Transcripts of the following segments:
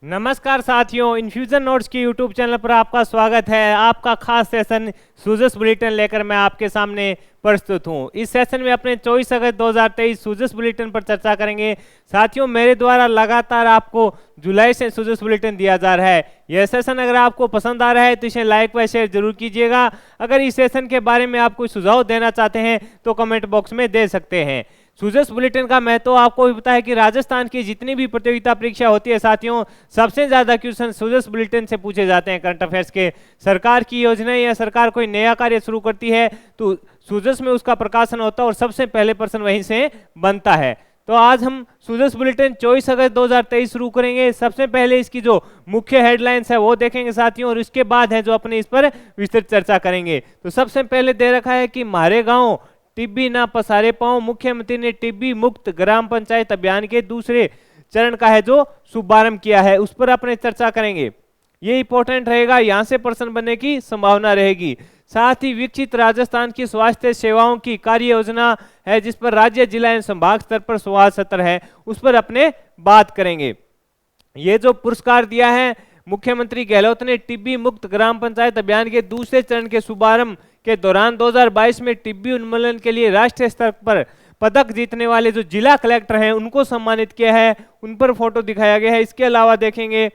नमस्कार साथियों, infusion notes की यूट्यूब चैनल पर आपका स्वागत है। आपका खास सेशन सूजस बुलेटिन लेकर मैं आपके सामने प्रस्तुत हूं। इस सेशन में अपने 24 अगस्त 2023 सूजस बुलेटिन पर चर्चा करेंगे। साथियों, मेरे द्वारा लगातार आपको जुलाई से सूजस बुलेटिन दिया जा रहा है। यह सेशन अगर आपको पसंद आ रहा है तो इसे लाइक व शेयर जरूर कीजिएगा। अगर इस सेशन के बारे में आप कोई सुझाव देना चाहते हैं तो कमेंट बॉक्स में दे सकते हैं। सूजस बुलेटिन का महत्व आपको भी पता है कि राजस्थान की जितनी भी प्रतियोगिता परीक्षा होती है साथियों, सबसे ज्यादा क्वेश्चन सूजस बुलेटिन से पूछे जाते हैं करंट अफेयर्स के। सरकार की योजनाएं या सरकार कोई नया कार्य शुरू करती है तो सूजस में उसका प्रकाशन होता है और सबसे पहले प्रश्न वहीं से बनता है। तो आज हम सूजस बुलेटिन 24 अगस्त 2023 शुरू करेंगे। सबसे पहले इसकी जो मुख्य हेडलाइंस है वो देखेंगे साथियों, और उसके बाद है जो अपने इस पर विस्तृत चर्चा करेंगे। तो सबसे पहले दे रखा है कि हमारे गांव टिब्बी ना पसारे पांव, मुख्यमंत्री ने टिब्बी मुक्त ग्राम पंचायत अभियान के दूसरे चरण का है जो शुभारंभ किया है, उस पर अपने चर्चा करेंगे। ये इंपॉर्टेंट रहेगा, यहां से प्रश्न बनने की संभावना रहेगी। साथ ही विकसित राजस्थान की स्वास्थ्य सेवाओं की कार्य योजना है जिस पर राज्य, जिला एवं संभाग स्तर पर संवाद सत्र है, उस पर अपने बात करेंगे। ये जो पुरस्कार दिया है मुख्यमंत्री गहलोत ने टिब्बी मुक्त ग्राम पंचायत अभियान के दूसरे चरण के शुभारंभ के दौरान 2022 में टिब्बी उन्मूलन के लिए राष्ट्रीय स्तर पर पदक जीतने वाले जो जिला कलेक्टर हैं उनको सम्मानित किया है, उन पर फोटो दिखाया गया है। इसके अलावा देखेंगे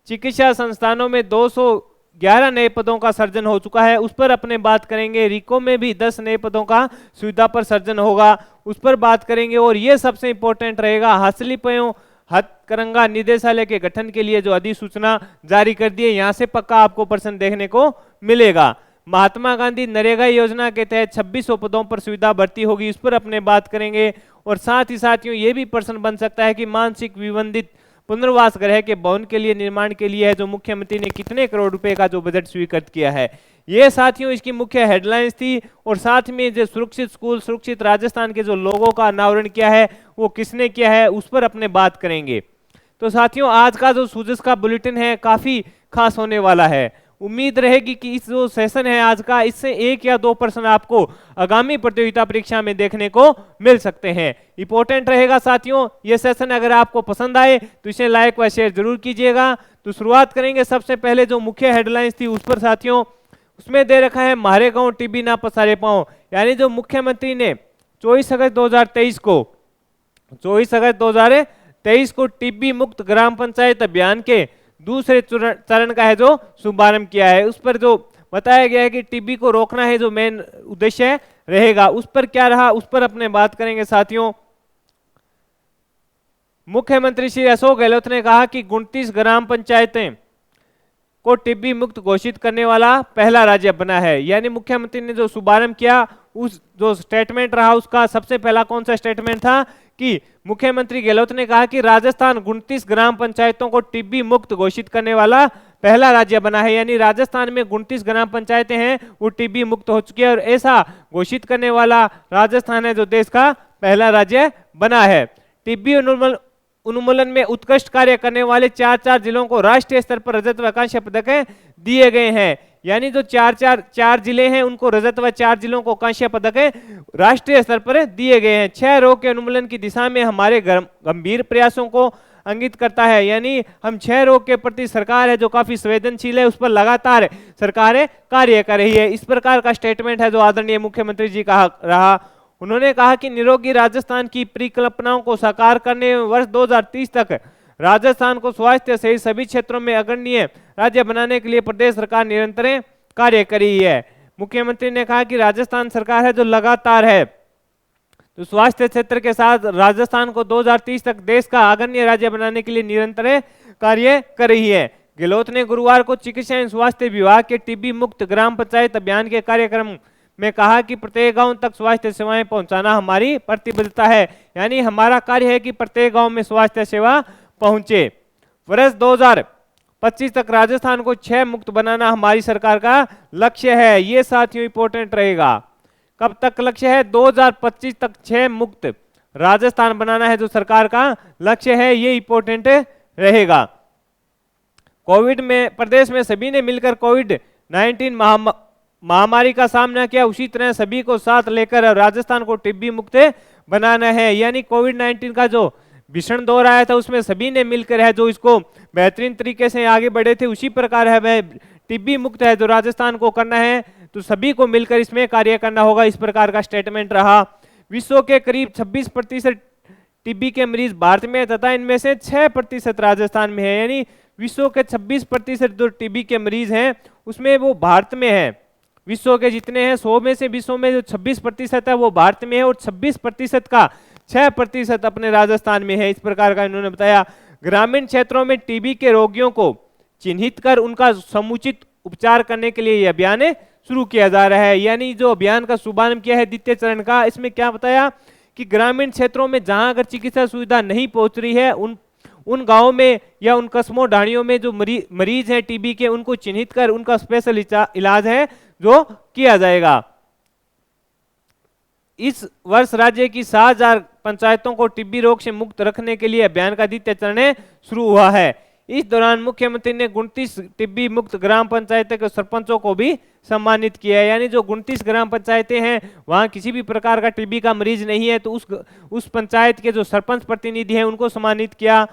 चिकित्सा संस्थानों में 211 नए पदों का सृजन हो चुका है, उस पर अपने बात करेंगे। रिको में भी 10 नए पदों का सुविधा पर सृजन होगा, उस पर बात करेंगे। और ये सबसे इंपॉर्टेंट रहेगा, हस्तशिल्पियों हथकरंगा निदेशालय के गठन के लिए जो अधिसूचना जारी कर दी है, यहां से पक्का आपको प्रश्न देखने को मिलेगा। महात्मा गांधी नरेगा योजना के तहत 2600 पदों पर सुविधा भर्ती होगी, उस पर अपने बात करेंगे। और साथ ही साथियों ये भी प्रश्न बन सकता है कि मानसिक विबंधित पुनर्वास गृह के भवन के लिए निर्माण के लिए है जो मुख्यमंत्री ने कितने करोड़ रुपए का जो बजट स्वीकृत किया है। ये साथियों इसकी मुख्य हेडलाइंस थी। और साथ में जो सुरक्षित स्कूल, सुरक्षित राजस्थान के जो लोगों का अनावरण किया है वो किसने किया है, उस पर अपने बात करेंगे। तो साथियों आज का जो सूजस का बुलेटिन है काफी खास होने वाला है। उम्मीद रहेगी कि इस जो सेशन है आज का, इससे 1 या 2 प्रश्न आपको आगामी प्रतियोगिता परीक्षा में देखने को मिल सकते हैं। इंपॉर्टेंट रहेगा साथियों ये सेशन। अगर आपको पसंद आए तो इसे लाइक व शेयर जरूर कीजिएगा। तो शुरुआत करेंगे सबसे पहले जो मुख्य हेडलाइंस थी उस पर साथियों। उसमें दे रखा है मारे गांव टिब्बी ना पसारे पांव, यानी जो मुख्यमंत्री ने 24 अगस्त 2023 को टिब्बी मुक्त ग्राम पंचायत अभियान के दूसरे चरण का है जो शुभारंभ किया है, उस पर जो बताया गया है कि टिब्बी को रोकना है जो मेन उद्देश्य रहेगा, उस पर क्या रहा उस पर अपने बात करेंगे साथियों। मुख्यमंत्री श्री अशोक गहलोत ने कहा कि 29 ग्राम पंचायतें को टिब्बी मुक्त घोषित करने वाला पहला राज्य बना है। यानी मुख्यमंत्री ने जो शुभारंभ किया उस जो स्टेटमेंट रहा उसका सबसे पहला कौन सा स्टेटमेंट था कि मुख्यमंत्री गहलोत ने कहा कि राजस्थान 29 ग्राम पंचायतों को टिब्बी मुक्त घोषित करने वाला पहला राज्य बना है। यानी राजस्थान में 29 ग्राम पंचायतें हैं वो टिब्बी मुक्त हो चुकी है और ऐसा घोषित करने वाला राजस्थान है जो देश का पहला राज्य बना है। टिब्बी उन्मूलन में उत्कृष्ट कार्य करने वाले 4 जिलों को राष्ट्रीय स्तर पर रजत व कांस्य पदक दिए गए हैं। यानी जो 4 जिले हैं उनको रजत व 4 जिलों को कांस्य पदक राष्ट्रीय स्तर पर दिए गए हैं। 6 रोग के उन्मूलन की दिशा में हमारे गंभीर प्रयासों को अंकित करता है। यानी हम 6 रोग के प्रति सरकार है जो काफी संवेदनशील है, उस पर लगातार सरकारें कार्य कर रही है। इस प्रकार का स्टेटमेंट है जो आदरणीय मुख्यमंत्री जी का रहा। उन्होंने कहा कि निरोगी राजस्थान की परिकल्पनाओं को साकार करने में वर्ष 2030 तक राजस्थान को स्वास्थ्य सहित सभी क्षेत्रों में अग्रणीय राज्य बनाने के लिए प्रदेश सरकार निरंतर कार्य कर रही है। मुख्यमंत्री ने कहा कि राजस्थान सरकार है जो लगातार है तो स्वास्थ्य क्षेत्र के साथ राजस्थान को 2030 तक देश का अग्रणीय राज्य बनाने के लिए निरंतर कार्य कर रही है। गहलोत ने गुरुवार को चिकित्सा एवं स्वास्थ्य विभाग के टिब्बी मुक्त ग्राम पंचायत अभियान के कार्यक्रम में कहा कि प्रत्येक गांव तक स्वास्थ्य सेवाएं पहुंचाना हमारी प्रतिबद्धता है। यानी हमारा कार्य है कि प्रत्येक गांव में स्वास्थ्य सेवा पहुंचे। वर्ष 2025 तक राजस्थान को 6 मुक्त बनाना हमारी सरकार का लक्ष्य है। ये साथियों इंपॉर्टेंट रहेगा। कब तक लक्ष्य है? 2025 तक 6 मुक्त राजस्थान बनाना है जो सरकार का लक्ष्य है, ये इंपॉर्टेंट रहेगा। कोविड में प्रदेश में सभी ने मिलकर कोविड-19 महामारी का सामना किया, उसी तरह सभी को साथ लेकर राजस्थान को टिब्बी मुक्त बनाना है। यानी कोविड-19 का जो भीषण दौर आया था उसमें सभी ने मिलकर है जो इसको बेहतरीन तरीके से आगे बढ़े थे, उसी प्रकार है वह टीबी मुक्त है जो राजस्थान को करना है तो सभी को मिलकर इसमें कार्य करना होगा, इस प्रकार का स्टेटमेंट रहा। विश्व के करीब 26% टीबी के मरीज भारत में है तथा इनमें से 6% राजस्थान में है, यानी विश्व के 26% जो टीबी के मरीज हैं उसमें वो भारत में है। विश्व के जितने हैं 100 में से विश्व में जो 26% है वो भारत में है और 26% का 6% अपने राजस्थान में है, इस प्रकार का इन्होंने बताया। ग्रामीण क्षेत्रों में टीबी के रोगियों को चिन्हित कर उनका समुचित उपचार करने के लिए यह अभियान शुरू किया जा रहा है, यानी जो अभियान का शुभारंभ किया है द्वितीय चरण का, इसमें क्या बताया कि ग्रामीण क्षेत्रों में जहां अगर चिकित्सा सुविधा नहीं पहुंच रही है उन गांवों में या उन कस्बों ढाणियों में जो मरीज हैं टीबी के उनको चिन्हित कर उनका स्पेशल इलाज है जो किया जाएगा। इस वर्ष राज्य की 7,000 पंचायतों को टीबी रोग से मुक्त रखने के लिए अभियान का द्वितीय चरण शुरू हुआ है। इस दौरान मुख्यमंत्री ने 29 टीबी मुक्त ग्राम पंचायतों के सरपंचों को भी सम्मानित किया है, यानी जो 29 ग्राम पंचायतें हैं वहां किसी भी प्रकार का टीबी का मरीज नहीं है तो उस पंचायत के जो सरपंच प्रतिनिधि हैं उनको सम्मानित किया।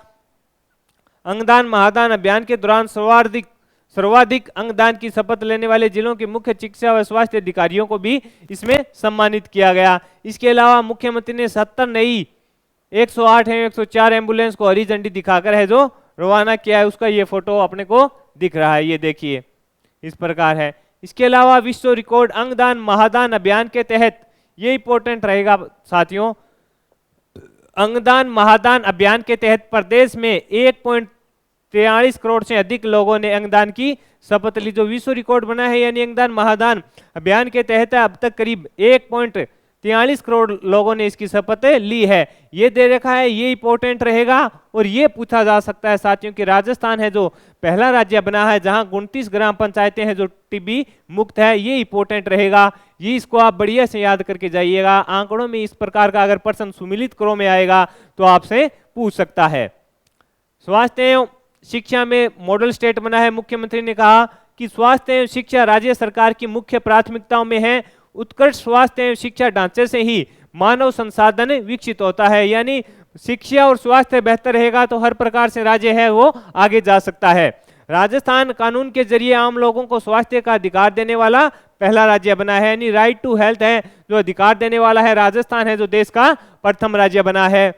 अंगदान महादान अभियान के दौरान सर्वाधिक अंगदान की शपथ लेने वाले जिलों के मुख्य चिकित्सा व स्वास्थ्य अधिकारियों को भी इसमें सम्मानित किया गया। इसके अलावा मुख्यमंत्री ने 70 नई 108 है 104 एम्बुलेंस को हरी झंडी दिखाकर है जो रवाना किया है, उसका ये फोटो अपने को दिख रहा है, ये देखिए इस प्रकार है। इसके अलावा विश्व रिकॉर्ड अंगदान महादान अभियान के तहत ये इंपॉर्टेंट रहेगा साथियों, अंगदान महादान अभियान के तहत प्रदेश में 1.43 करोड़ से अधिक लोगों ने अंगदान की शपथ ली, जो विश्व रिकॉर्ड बना है। यानी अंगदान महादान अभियान के तहत अब तक करीब 1.43 करोड़ लोगों ने इसकी शपथ ली है, ये दे रखा है, ये इंपॉर्टेंट रहेगा। और ये पूछा जा सकता है साथियों कि राजस्थान है जो पहला राज्य बना है जहां 29 ग्राम पंचायतें हैं जो टीबी मुक्त है, ये इंपॉर्टेंट रहेगा, ये इसको आप बढ़िया से याद करके जाइएगा। आंकड़ों में इस प्रकार का अगर प्रश्न सुमिलित क्रम में आएगा तो आपसे पूछ सकता है। स्वास्थ्य एवं शिक्षा में मॉडल स्टेट बना है। मुख्यमंत्री ने कहा कि स्वास्थ्य एवं शिक्षा राज्य सरकार की मुख्य प्राथमिकताओं में है। उत्कृष्ट स्वास्थ्य एवं शिक्षा ढांचे से ही मानव संसाधन विकसित होता है, यानी शिक्षा और स्वास्थ्य बेहतर रहेगा तो हर प्रकार से राज्य है वो आगे जा सकता है। राजस्थान कानून के जरिए आम लोगों को स्वास्थ्य का अधिकार देने वाला पहला राज्य बना है, यानी राइट टू हेल्थ है जो अधिकार देने वाला है राजस्थान है जो देश का प्रथम राज्य बना है।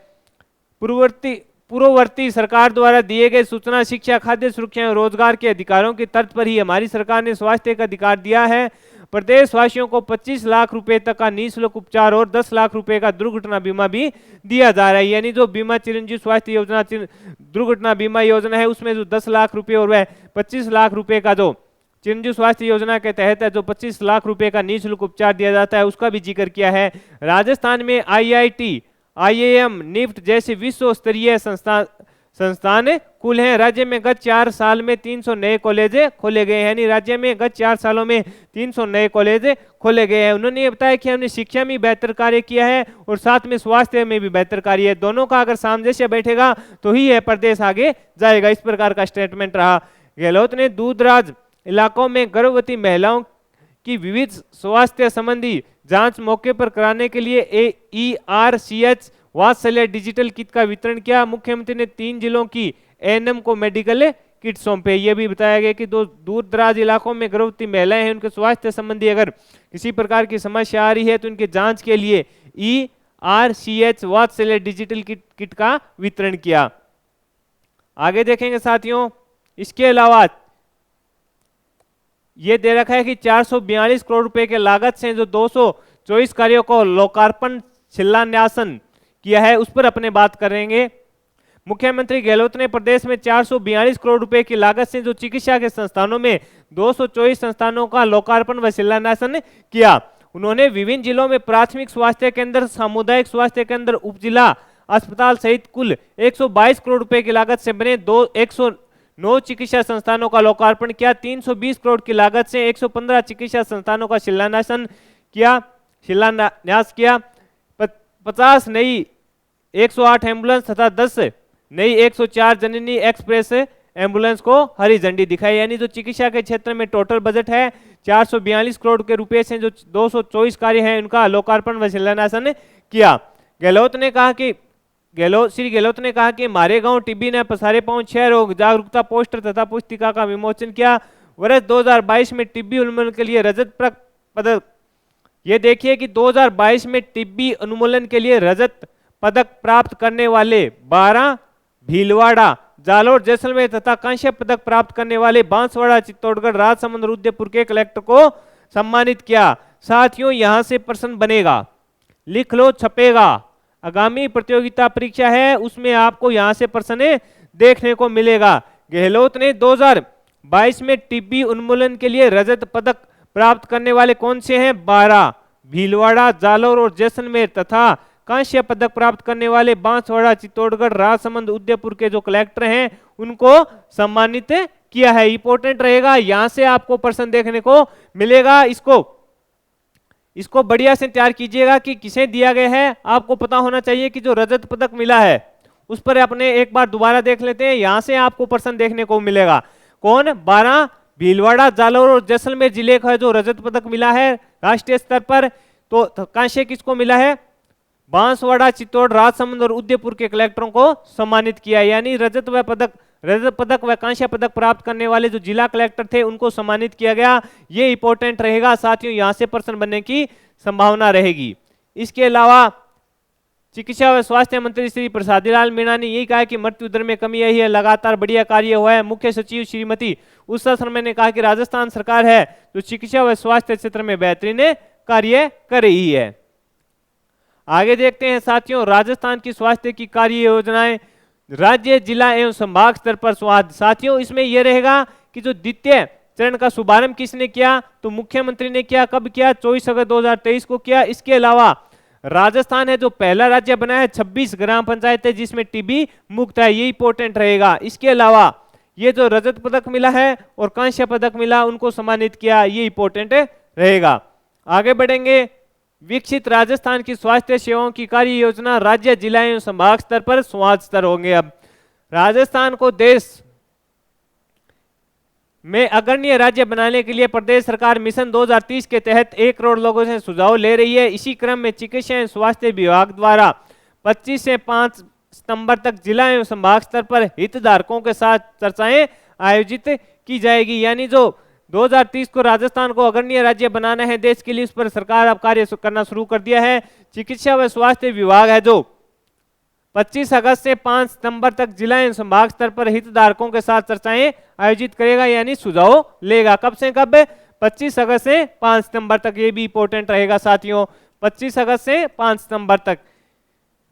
पूर्ववर्ती सरकार द्वारा दिए गए सूचना शिक्षा खाद्य सुरक्षा एवं रोजगार के अधिकारों की तर्ज पर ही हमारी सरकार ने स्वास्थ्य का अधिकार दिया है। प्रदेशवासियों को 25 लाख रुपए तक का निःशुल्क उपचार और 10 लाख रुपए का दुर्घटना बीमा भी दिया जा रहा है, यानी जो बीमा चिरंजीव स्वास्थ्य योजना दुर्घटना बीमा योजना है उसमें जो 10 लाख रुपए और वह 25 लाख रुपए का जो चिरंजीव स्वास्थ्य योजना के तहत है जो 25 लाख रुपए का निःशुल्क उपचार दिया जाता है उसका भी जिक्र किया है। राजस्थान में IIT IIM निफ्ट जैसे विश्व स्तरीय संस्थान खुले हैं। राज्य में गत 4 साल में 300 नए कॉलेज खोले गए हैं, यानी राज्य में गत 4 सालों में 300 नए कॉलेज खोले गए हैं। उन्होंने ये बताया कि हमने शिक्षा में बेहतर कार्य किया है और साथ में स्वास्थ्य में भी बेहतर कार्य है, दोनों का अगर सामंजस्य बैठेगा तो ही यह प्रदेश आगे जाएगा, इस प्रकार का स्टेटमेंट रहा। गहलोत ने दूरदराज इलाकों में गर्भवती महिलाओं की विविध स्वास्थ्य संबंधी जांच मौके पर कराने के लिए ERCH वात्सल्य डिजिटल किट का वितरण किया। मुख्यमंत्री ने 3 जिलों की ANM को मेडिकल किट सौंपे। यह भी बताया गया कि दूर दराज इलाकों में गर्भवती महिलाएं हैं उनके स्वास्थ्य संबंधी अगर किसी प्रकार की समस्या आ रही है तो उनके जांच के लिए ERCH वात्सल्य डिजिटल किट का वितरण किया। आगे देखेंगे साथियों, इसके अलावा ये दे रखा है कि 442 करोड़ रुपए के लागत से जो 224 कार्यों को लोकार्पण शिलान्यासन किया है उस पर अपने बात करेंगे। मुख्यमंत्री गहलोत ने प्रदेश में 442 करोड़ रुपए की लागत से जो चिकित्सा के संस्थानों में 224 संस्थानों का लोकार्पण व शिलान्यासन किया। उन्होंने विभिन्न जिलों में प्राथमिक स्वास्थ्य केंद्र, सामुदायिक स्वास्थ्य केंद्र, उपजिला अस्पताल सहित कुल 122 करोड़ रुपए की लागत से बने 109 चिकित्सा संस्थानों का लोकार्पण किया। 320 करोड़ की लागत से 115 चिकित्सा संस्थानों का शिलान्यास किया। 50 नई 108 एम्बुलेंस तथा 10 नई 104 जननी एक्सप्रेस एम्बुलेंस को हरी झंडी दिखाई, यानी जो चिकित्सा के क्षेत्र में टोटल बजट है 442 करोड़ के रुपए से जो 224 कार्य हैं उनका लोकार्पण व शिलान्यासन किया। गहलोत ने कहा कि श्री गहलोत ने कहा कि मारे गांव टीबी ने पसारे पांव 6 रोग जागरूकता पोस्टर तथा पुस्तिका का विमोचन किया। वर्ष 2022 में टीबी उन्मूलन के लिए रजत पदक, ये देखिए कि 2022 में टीबी उन्मूलन के लिए रजत पदक प्राप्त करने वाले 12 भीलवाड़ा, जालोर, जैसलमेर तथा कांस्य पदक प्राप्त करने वाले बांसवाड़ा, चित्तौड़गढ़, राजसमंद, उदयपुर के कलेक्टर को सम्मानित किया। साथियों, यहां से प्रश्न बनेगा, लिख लो, छपेगा। आगामी प्रतियोगिता परीक्षा है, उसमें आपको यहां से प्रश्न देखने को मिलेगा। गहलोत ने 2022 में टीबी उन्मूलन के लिए रजत पदक प्राप्त करने वाले कौन से हैं? 12 भीलवाड़ा, जालोर और जैसलमेर तथा कांस्य पदक प्राप्त करने वाले बांसवाड़ा, चित्तौड़गढ़, राजसमंद, उदयपुर के जो कलेक्टर हैं उनको सम्मानित किया है। इंपॉर्टेंट रहेगा, यहां से आपको प्रश्न देखने को मिलेगा। इसको बढ़िया से तैयार कीजिएगा कि किसे दिया गया है। आपको पता होना चाहिए कि जो रजत पदक मिला है उस पर अपने एक बार दोबारा देख लेते हैं। यहां से आपको प्रश्न देखने को मिलेगा। कौन? 12 भीलवाड़ा, जालोर और जैसलमेर जिले का जो रजत पदक मिला है राष्ट्रीय स्तर पर। तो कांस्य किसको मिला है? बांसवाड़ा, चित्तौड़, राजसमंद और उदयपुर के कलेक्टरों को सम्मानित किया। यानी रजत पदक व कांस्य पदक प्राप्त करने वाले जो जिला कलेक्टर थे उनको सम्मानित किया गया। ये इंपॉर्टेंट रहेगा साथियों, यहां से प्रश्न बनने की संभावना रहेगी। इसके अलावा चिकित्सा व स्वास्थ्य मंत्री श्री प्रसादीलाल मीणा ने यही कहा कि मृत्यु दर में कमी आई है, लगातार बढ़िया कार्य हुआ है। मुख्य सचिव श्रीमती उषा शर्मा ने कहा कि राजस्थान सरकार है जो चिकित्सा व स्वास्थ्य क्षेत्र में बेहतरीन कार्य कर रही है। आगे देखते हैं साथियों, राजस्थान की स्वास्थ्य की कार्य योजनाएं राज्य, जिला एवं संभाग स्तर पर। साथियों, इसमें यह रहेगा कि जो द्वितीय चरण का शुभारंभ किसने किया? तो मुख्यमंत्री ने किया। कब किया? 24 अगस्त 2023 को किया। इसके अलावा राजस्थान है जो पहला राज्य बना है, 26 ग्राम पंचायत है जिसमें टीबी मुक्त है। ये इंपॉर्टेंट रहेगा। इसके अलावा ये जो रजत पदक मिला है और कांस्य पदक मिला उनको सम्मानित किया, ये इंपॉर्टेंट रहेगा। आगे बढ़ेंगे, विकसित राजस्थान की स्वास्थ्य सेवाओं की कार्य योजना राज्य, जिला एवं संभाग स्तर पर संवाद स्तर होंगे। अब राजस्थान को देश में अग्रणीय राज्य बनाने के लिए प्रदेश सरकार मिशन 2030 के तहत 1 करोड़ लोगों से सुझाव ले रही है। इसी क्रम में चिकित्सा एवं स्वास्थ्य विभाग द्वारा 25 से 5 सितंबर तक जिला एवं संभाग स्तर पर हितधारकों के साथ चर्चाएं आयोजित की जाएगी। यानी जो 2030 को राजस्थान को अग्रणीय राज्य बनाना है देश के लिए, उस पर सरकार अब कार्य करना शुरू कर दिया है। चिकित्सा व स्वास्थ्य विभाग है जो 25 अगस्त से 5 सितंबर तक जिला एवं संभाग स्तर पर हितधारकों के साथ चर्चाएं आयोजित करेगा, यानी सुझाव लेगा। कब से कब? 25 अगस्त से 5 सितंबर तक। ये भी इंपॉर्टेंट रहेगा साथियों, 25 अगस्त से 5 सितंबर तक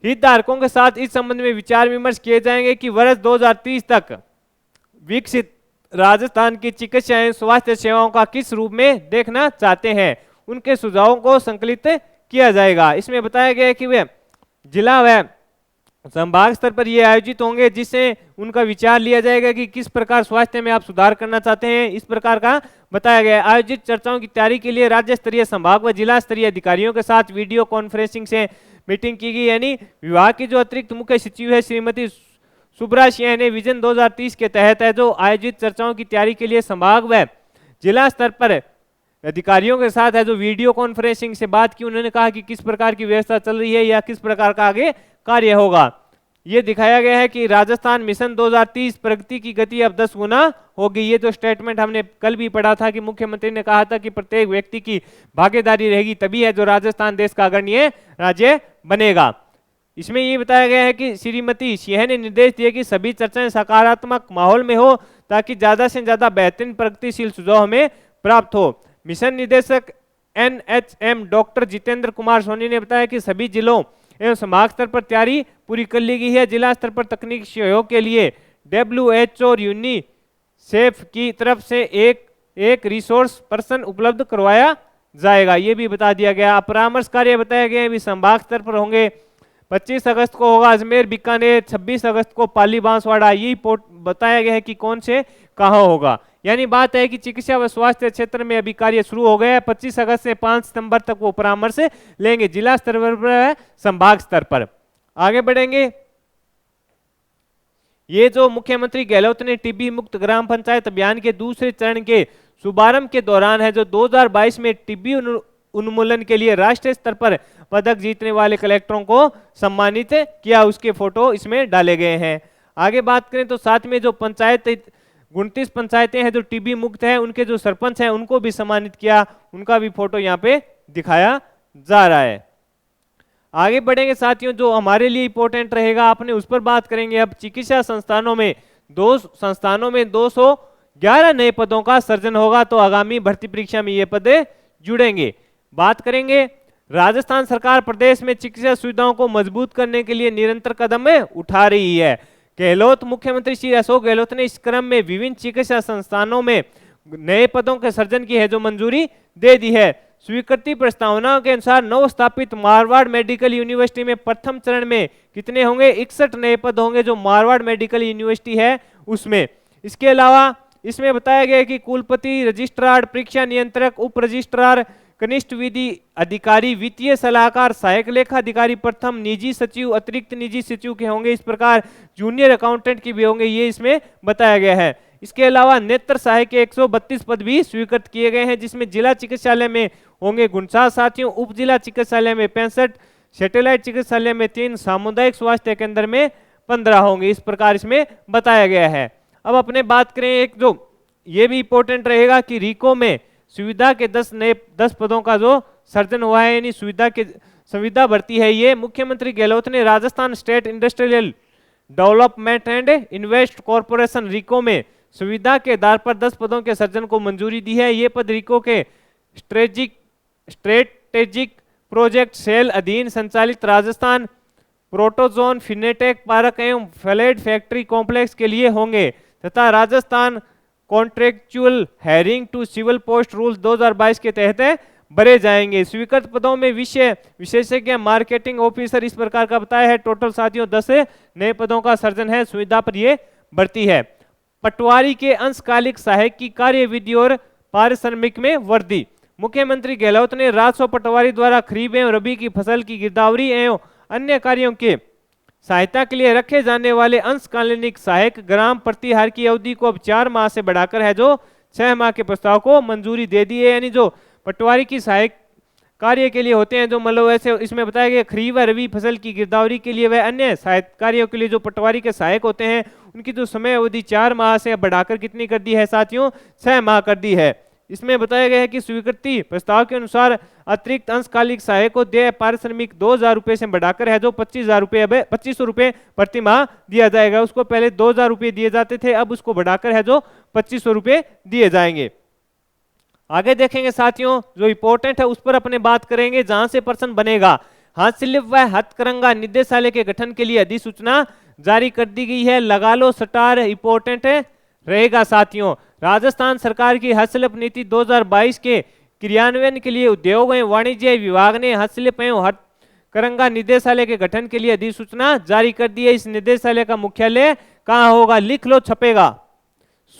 हितधारकों के साथ इस संबंध में विचार विमर्श किए जाएंगे कि वर्ष 2030 तक विकसित राजस्थान की चिकित्सा एवं स्वास्थ्य सेवाओं का किस रूप में देखना चाहते हैं, उनके सुझावों को संकलित किया जाएगा। इसमें बताया गया है कि वे जिला व संभाग स्तर पर ये आयोजित होंगे, जिससे उनका विचार लिया जाएगा कि किस प्रकार स्वास्थ्य में आप सुधार करना चाहते हैं। इस प्रकार का बताया गया है। आयोजित चर्चाओं की तैयारी के लिए राज्य स्तरीय, संभाग व जिला स्तरीय अधिकारियों के साथ वीडियो कॉन्फ्रेंसिंग से मीटिंग की गई। यानी विभाग की जो अतिरिक्त मुख्य सचिव है श्रीमती सुब्रा सिंह ने विजन 2030 के तहत है जो आयोजित चर्चाओं की तैयारी के लिए संभाग व जिला स्तर पर अधिकारियों के साथ है जो वीडियो कॉन्फ्रेंसिंग से बात की। उन्होंने कहा कि किस प्रकार की व्यवस्था चल रही है या किस प्रकार का आगे कार्य होगा। ये दिखाया गया है कि राजस्थान मिशन 2030 प्रगति की गति अब 10 गुना होगी। ये जो स्टेटमेंट हमने कल भी पढ़ा था कि मुख्यमंत्री ने कहा था कि प्रत्येक व्यक्ति की भागीदारी रहेगी तभी है जो राजस्थान देश का अग्रणीय राज्य बनेगा। इसमें ये बताया गया है कि श्रीमती सिंह ने निर्देश दिए कि सभी चर्चाएं सकारात्मक माहौल में हो ताकि ज्यादा से ज्यादा बेहतरीन प्रगतिशील सुझाव हमें प्राप्त हो। मिशन निदेशक NHM डॉक्टर जितेंद्र कुमार सोनी ने बताया कि सभी जिलों एवं संभाग स्तर पर तैयारी पूरी कर ली गई है। जिला स्तर पर तकनीक सहयोग के लिए WHO और यूनिसेफ की तरफ से एक रिसोर्स पर्सन उपलब्ध करवाया जाएगा, ये भी बता दिया गया। परामर्श कार्य बताया गया भी संभाग स्तर पर होंगे। 25 अगस्त को होगा अजमेर, बीकानेर, 26 अगस्त को पाली, बांसवाड़ा। ये बताया गया है कि कौन से कहाँ होगा। यानी बात है कि चिकित्सा व स्वास्थ्य क्षेत्र में अभी कार्य शुरू हो गया है। 25 अगस्त से 5 सितंबर तक वो परामर्श लेंगे जिला स्तर पर, संभाग स्तर पर। आगे बढ़ेंगे, ये जो मुख्यमंत्री गहलोत ने टीबी मुक्त ग्राम पंचायत अभियान के दूसरे चरण के शुभारंभ के दौरान है जो 2022 में टीबी उन्मूलन के लिए राष्ट्रीय स्तर पर पदक जीतने वाले कलेक्टरों को सम्मानित किया, उसके फोटो इसमें डाले गए हैं। आगे बात करें तो साथ में जो पंचायत 29 पंचायतें हैं जो टीबी मुक्त है, उनके जो सरपंच हैं उनको भी सम्मानित किया, उनका भी फोटो यहाँ पे दिखाया जा रहा है। आगे बढ़ेंगे साथियों, जो हमारे लिए इंपॉर्टेंट रहेगा आपने उस पर बात करेंगे। अब चिकित्सा संस्थानों में 211 नए पदों का सृजन होगा, तो आगामी भर्ती परीक्षा में ये पद जुड़ेंगे। बात करेंगे राजस्थान सरकार प्रदेश में चिकित्सा सुविधाओं को मजबूत करने के लिए निरंतर कदम उठा रही है। गहलोत मुख्यमंत्री श्री अशोक गहलोत ने इस क्रम में विभिन्न चिकित्सा संस्थानों में नए पदों के सृजन की है जो मंजूरी दे दी है। स्वीकृति प्रस्तावना के अनुसार नव स्थापित मारवाड़ मेडिकल यूनिवर्सिटी में प्रथम चरण में कितने होंगे? 61 नए पद होंगे जो मारवाड़ मेडिकल यूनिवर्सिटी है उसमें। इसके अलावा इसमें बताया गया कि कुलपति, रजिस्ट्रार, परीक्षा नियंत्रक, उप रजिस्ट्रार, कनिष्ठ विधि अधिकारी, वित्तीय सलाहकार, सहायक लेखा अधिकारी, प्रथम निजी सचिव, अतिरिक्त निजी सचिव के होंगे। इस प्रकार जूनियर अकाउंटेंट की भी होंगे, ये इसमें बताया गया है। इसके अलावा नेत्र सहायक के 132 पद भी स्वीकृत किए गए हैं, जिसमें जिला चिकित्सालय में होंगे 49 साथियों, उप जिला चिकित्सालय में 65, सैटेलाइट चिकित्सालय में 3, सामुदायिक स्वास्थ्य केंद्र में 15 होंगे। इस प्रकार इसमें बताया गया है। अब अपने बात करें एक जो ये भी इंपॉर्टेंट रहेगा कि रीको में सुविधा के 10 पदों का जो सृजन हुआ है, यानी सुविधा भर्ती है। ये मुख्यमंत्री गहलोत ने Rajasthan state industrial development and invest corporation RIICO में सुविधा के आधार पर 10 पदों के सृजन को मंजूरी दी है। ये पद रीको के स्ट्रेटेजिक प्रोजेक्ट सेल अधीन संचालित राजस्थान प्रोटोजोन फिनेटेक पार्क एवं फ्लेड फैक्ट्री कॉम्प्लेक्स के लिए होंगे तथा Rajasthan contractual hiring to civil post rule 2022 के तहत भरे जाएंगे। स्वीकृत पदों में विशेषज्ञ, मार्केटिंग ऑफिसर, इस प्रकार का बताया है। टोटल साथियों 10 नए पदों का सृजन है, सुविधा पर ये बढ़ती है। पटवारी के अंशकालिक सहायक की कार्यविधि और पारिश्रमिक में वृद्धि। मुख्यमंत्री गहलोत ने राजस्व पटवारी द्वारा खरीफ एवं रबी की फसल की गिरदावरी एवं अन्य कार्यों के सहायता के लिए रखे जाने वाले अंशकालिक सहायक ग्राम प्रतिहार की अवधि को अब 4 माह से बढ़ाकर है जो 6 माह के प्रस्ताव को मंजूरी दे दी है। यानी जो पटवारी की सहायक कार्य के लिए होते हैं, जो मतलब ऐसे इसमें बताया गया खरीफ व रबी फसल की गिरदावरी के लिए वह अन्य सहायक कार्यों के लिए जो पटवारी के सहायक होते हैं उनकी जो समय अवधि 4 माह से बढ़ाकर कितनी कर दी है साथियों? 6 माह कर दी है। इसमें बताया गया है कि स्वीकृति प्रस्ताव के अनुसार अतिरिक्त अंशकालिक सहायक को देय पारिश्रमिक 2000 रुपए से बढ़ाकर है जो 25,000 रुपए, अब 2500 रुपए प्रति माह दिया जाएगा। उसको पहले 2000 रुपए दिए जाते थे, अब उसको बढ़ाकर है जो 2500 रुपए दिए जाएंगे। आगे देखेंगे साथियों, जो इंपॉर्टेंट है उस पर अपने बात करेंगे। जहां से पर्सन बनेगा, हस्तशिल्प व हथकरंगा निदेशालय के गठन के लिए अधिसूचना जारी कर दी गई है। लगा लो स्टार, इंपॉर्टेंट रहेगा साथियों। राजस्थान सरकार की हस्तशिल्प नीति 2022 के क्रियान्वयन के लिए उद्योग एवं वाणिज्य विभाग ने हस्तशिल्प एवं हथकरंगा निदेशालय के गठन के लिए अधिसूचना जारी कर दी है। इस निदेशालय का मुख्यालय कहाँ होगा? लिख लो, छपेगा।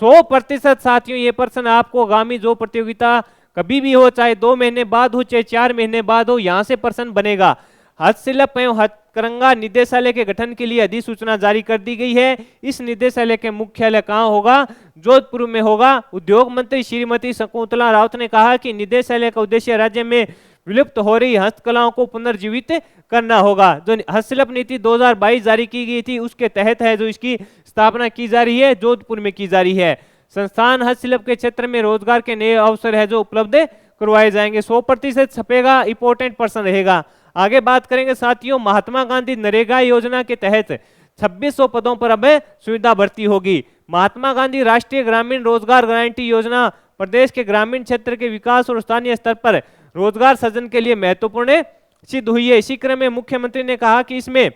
100% साथियों ये प्रश्न आपको आगामी जो प्रतियोगिता कभी भी हो, चाहे 2 महीने बाद हो चाहे 4 महीने बाद हो, यहाँ से प्रश्न बनेगा। हस्तशिल्प एवं हथकरंगा निदेशालय के गठन के लिए अधिसूचना जारी कर दी गई है। इस निदेशालय के मुख्यालय कहाँ होगा? जोधपुर में होगा। उद्योग मंत्री श्रीमती शकुंतला रावत ने कहा कि निदेशालय का उद्देश्य राज्य में विलुप्त हो रही हस्तकलाओं को पुनर्जीवित करना होगा। जो हस्तशिल्प नीति 2022 जारी की गई थी उसके तहत है जो इसकी स्थापना की जा रही है, जोधपुर में की जा रही है। संस्थान हस्तशिल्प के क्षेत्र में रोजगार के नए अवसर है जो उपलब्ध करवाए जाएंगे। 100% छपेगा, इंपॉर्टेंट पर्सन रहेगा। आगे बात करेंगे साथियों, महात्मा गांधी नरेगा योजना के तहत 2600 पदों पर अब सुविधा भर्ती होगी। महात्मा गांधी राष्ट्रीय ग्रामीण रोजगार गारंटी योजना प्रदेश के ग्रामीण क्षेत्र के विकास और स्थानीय स्तर पर रोजगार सृजन के लिए महत्वपूर्ण सिद्ध हुई है। इसी क्रम में मुख्यमंत्री ने कहा कि इसमें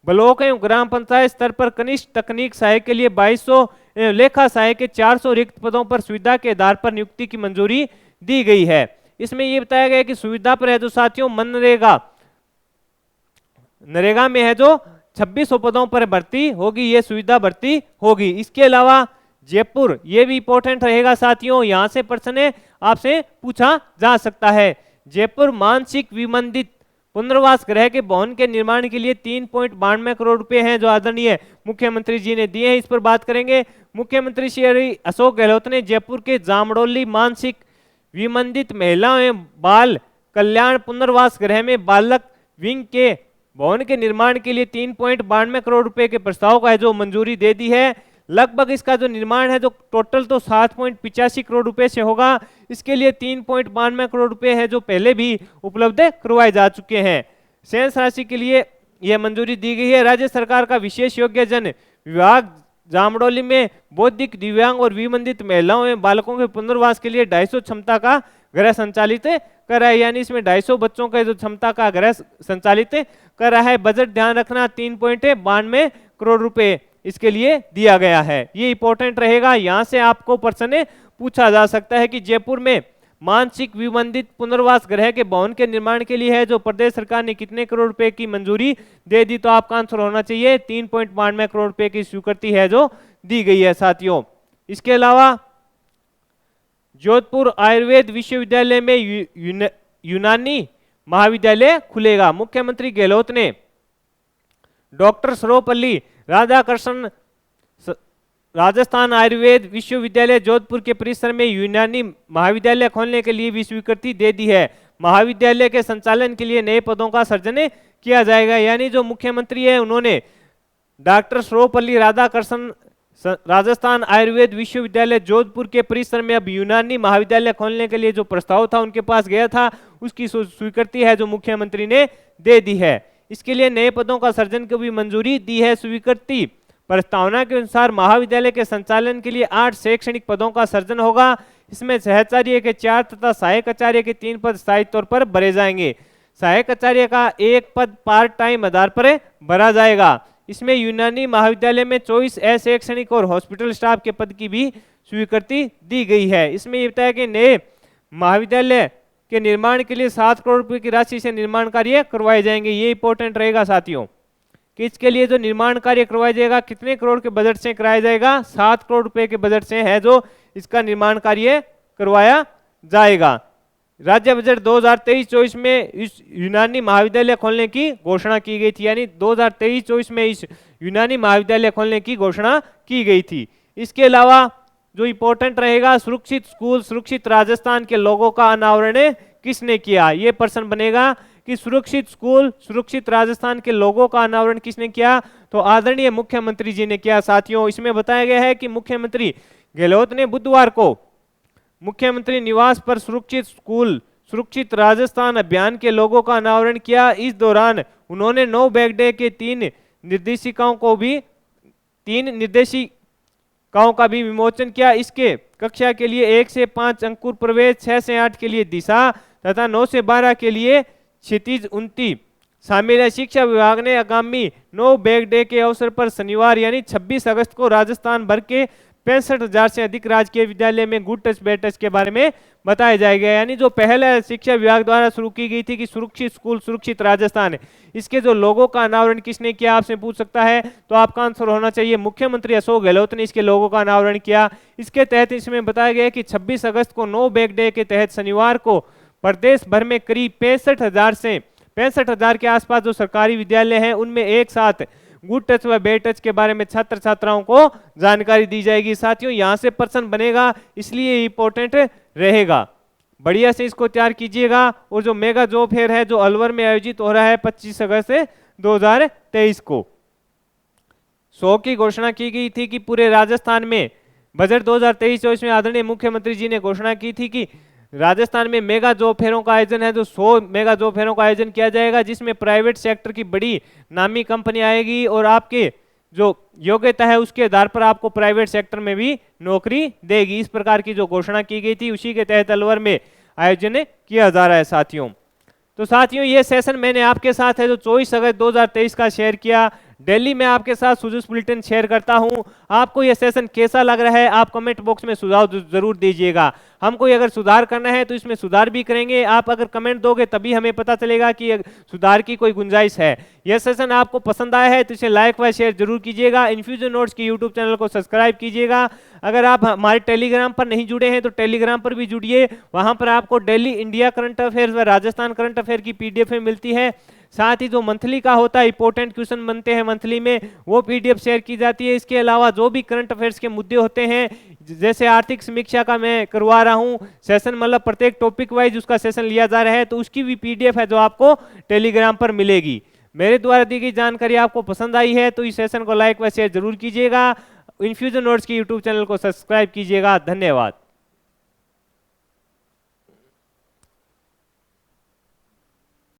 ब्लॉक एवं ग्राम पंचायत स्तर पर कनिष्ठ तकनीक सहायक के लिए 2200 एवं लेखा सहायक के 400 रिक्त पदों पर सुविधा के आधार पर नियुक्ति की मंजूरी दी गई है। इसमें यह बताया गया कि सुविधा पर है जो साथियों नरेगा में है जो 2600 पदों पर भर्ती होगी, ये सुविधा भर्ती होगी। इसके अलावा जयपुर, ये भी इंपॉर्टेंट रहेगा साथियों, यहां से प्रश्न आपसे पूछा जा सकता है। जयपुर मानसिक विमंदित पुनर्वास गृह के भवन के निर्माण के लिए 3.92 करोड़ रुपए हैं जो आदरणीय मुख्यमंत्री जी ने दिए हैं। इस पर बात करेंगे। मुख्यमंत्री श्री अशोक गहलोत ने जयपुर के जामडोली मानसिक विमंदित महिलाओं एवं बाल कल्याण पुनर्वास गृह में बालक विंग के भवन के निर्माण के लिए 3.92 करोड़ रुपए के प्रस्ताव का है जो मंजूरी दे दी है। लगभग इसका जो निर्माण है जो टोटल तो 7.85 करोड़ रुपए से होगा। इसके लिए 3.92 करोड़ रुपए है जो पहले भी उपलब्ध करवाए जा चुके हैं। शेष राशि के लिए यह मंजूरी दी गई है। राज्य सरकार का विशेष योग्य जन विभाग जामडौली में बौद्धिक दिव्यांग और विमंदित महिलाओं एवं बालकों के पुनर्वास के लिए 250 क्षमता का गृह संचालित कर रहा है, यानी इसमें 250 बच्चों का जो क्षमता का गृह संचालित कर रहा है। बजट ध्यान रखना 3.92 करोड़ रुपए इसके लिए दिया गया है। ये इंपॉर्टेंट रहेगा, यहाँ से आपको प्रश्न पूछा जा सकता है कि जयपुर में मानसिक विबंधित पुनर्वास गृह के भवन के निर्माण के लिए है जो प्रदेश सरकार ने कितने करोड़ रुपए की मंजूरी दे दी, तो आपका आंसर होना चाहिए 3.92 करोड़ रुपए की स्वीकृति है जो दी गई है साथियों। इसके अलावा जोधपुर आयुर्वेद विश्वविद्यालय में यूनानी महाविद्यालय खुलेगा। मुख्यमंत्री गहलोत ने डॉक्टर सर्वपल्ली राधाकृष्णन राजस्थान आयुर्वेद विश्वविद्यालय जोधपुर के परिसर में यूनानी महाविद्यालय खोलने के लिए भी स्वीकृति दे दी है। महाविद्यालय के संचालन के लिए नए पदों का सृजन किया जाएगा, यानी जो मुख्यमंत्री है उन्होंने डॉक्टर सर्वपल्ली राधाकृष्णन राजस्थान आयुर्वेद विश्वविद्यालय जोधपुर के परिसर में अब यूनानी महाविद्यालय खोलने के लिए जो प्रस्ताव था उनके पास गया था, उसकी स्वीकृति है जो मुख्यमंत्री ने दे दी है। इसके लिए नए पदों का सृजन को भी मंजूरी दी है। स्वीकृति प्रस्तावना के अनुसार महाविद्यालय के संचालन के लिए 8 शैक्षणिक पदों का सृजन होगा। इसमें सहचार्य के 4 तथा सहायक आचार्य के 3 पद स्थायी तौर पर भरे जाएंगे। सहायक आचार्य का 1 पद पार्ट टाइम आधार पर भरा जाएगा। इसमें यूनानी महाविद्यालय में 24 अशैक्षणिक और हॉस्पिटल स्टाफ के पद की भी स्वीकृति दी गई है। इसमें यह बताया कि नए महाविद्यालय के निर्माण के लिए 7 करोड़ रुपए की राशि से निर्माण कार्य करवाए जाएंगे। ये इंपॉर्टेंट रहेगा साथियों कि इसके लिए जो निर्माण कार्य करवाया जाएगा कितने करोड़ के बजट से कराया जाएगा, 7 करोड़ रुपए के बजट से है जो इसका निर्माण कार्य करवाया जाएगा। राज्य बजट 2023-24 में इस यूनानी महाविद्यालय खोलने की घोषणा की गई थी, यानी 2023-24 में इस यूनानी महाविद्यालय खोलने की घोषणा की गई थी। इसके अलावा जो इंपॉर्टेंट रहेगा, सुरक्षित स्कूल सुरक्षित राजस्थान के लोगों का अनावरण किसने किया, ये प्रश्न बनेगा कि सुरक्षित स्कूल सुरक्षित राजस्थान के लोगों का अनावरण किसने किया, तो आदरणीय मुख्यमंत्री जी ने किया साथियों। इसमें बताया गया है कि मुख्यमंत्री गहलोत ने बुधवार को मुख्यमंत्री निवास पर सुरक्षित स्कूल सुरक्षित राजस्थान अभियान के लोगों का अनावरण किया। इस दौरान उन्होंने नो बैग डे के 3 निर्देशिकाओं का भी विमोचन किया। इसके कक्षा के लिए 1 से 5 अंकुर प्रवेश, 6 से 8 के लिए दिशा तथा 9 से 12 के लिए क्षितिज उन्नति शामिल है। शिक्षा विभाग ने आगामी नो बैग डे के अवसर पर शनिवार यानी 26 अगस्त को राजस्थान भर के 65,000 से अधिक राजकीय विद्यालय में गुड टच बैड टच के बारे में बताया जाएगा। यानी जो पहले शिक्षा विभाग द्वारा शुरू की गई थी कि सुरक्षित स्कूल सुरक्षित राजस्थान, इसके जो लोगों का अनावरण किसने किया आपसे पूछ सकता है, तो आपका आंसर होना चाहिए मुख्यमंत्री अशोक गहलोत ने इसके लोगों का अनावरण किया। इसके तहत इसमें बताया गया कि 26 अगस्त को नो बैग डे के तहत शनिवार को प्रदेश भर में करीब 65,000 के आसपास जो सरकारी विद्यालय हैं उनमें एक साथ गुड टच व बैड टच के बारे में छात्र छात्राओं को जानकारी दी जाएगी। साथियों यहाँ से प्रश्न बनेगा, इसलिए इंपॉर्टेंट रहेगा, बढ़िया से इसको तैयार कीजिएगा। और जो मेगा जॉब फेयर है जो अलवर में आयोजित हो रहा है 25 अगस्त 2023 को, 100 की घोषणा की गई थी कि पूरे राजस्थान में बजट 2023-24 में आदरणीय मुख्यमंत्री जी ने घोषणा की थी कि राजस्थान में मेगा जॉब फेयरों का आयोजन है, जो 100 मेगा जॉब फेयरों का आयोजन किया जाएगा, जिसमें प्राइवेट सेक्टर की बड़ी नामी कंपनी आएगी और आपके जो योग्यता है उसके आधार पर आपको प्राइवेट सेक्टर में भी नौकरी देगी। इस प्रकार की जो घोषणा की गई थी उसी के तहत अलवर में आयोजन किया जा रहा है साथियों। तो साथियों ये सेशन मैंने आपके साथ है जो 24 अगस्त 2023 का शेयर किया। दिल्ली में आपके साथ सुजूस बुलेटिन शेयर करता हूं। आपको यह सेशन कैसा लग रहा है आप कमेंट बॉक्स में सुझाव जरूर दीजिएगा। हम कोई अगर सुधार करना है तो इसमें सुधार भी करेंगे। आप अगर कमेंट दोगे तभी हमें पता चलेगा कि सुधार की कोई गुंजाइश है। यह सेशन आपको पसंद आया है तो इसे लाइक व शेयर जरूर कीजिएगा। इन्फ्यूजन नोट्स के यूट्यूब चैनल को सब्सक्राइब कीजिएगा। अगर आप हमारे टेलीग्राम पर नहीं जुड़े हैं तो टेलीग्राम पर भी जुड़िए, वहां पर आपको डेली इंडिया करंट अफेयर्स व राजस्थान करंट अफेयर की पीडीएफ मिलती है। साथ ही जो मंथली का होता है, इंपॉर्टेंट क्वेश्चन बनते हैं मंथली में, वो पीडीएफ शेयर की जाती है। इसके अलावा जो भी करंट अफेयर्स के मुद्दे होते हैं, जैसे आर्थिक समीक्षा का मैं करवा रहा हूं सेशन, मतलब प्रत्येक टॉपिक वाइज उसका सेशन लिया जा रहा है, तो उसकी भी पीडीएफ है जो आपको टेलीग्राम पर मिलेगी। मेरे द्वारा दी गई जानकारी आपको पसंद आई है तो इस सेशन को लाइक व शेयर जरूर कीजिएगा। इन्फ्यूजन नोट्स के यूट्यूब चैनल को सब्सक्राइब कीजिएगा। धन्यवाद।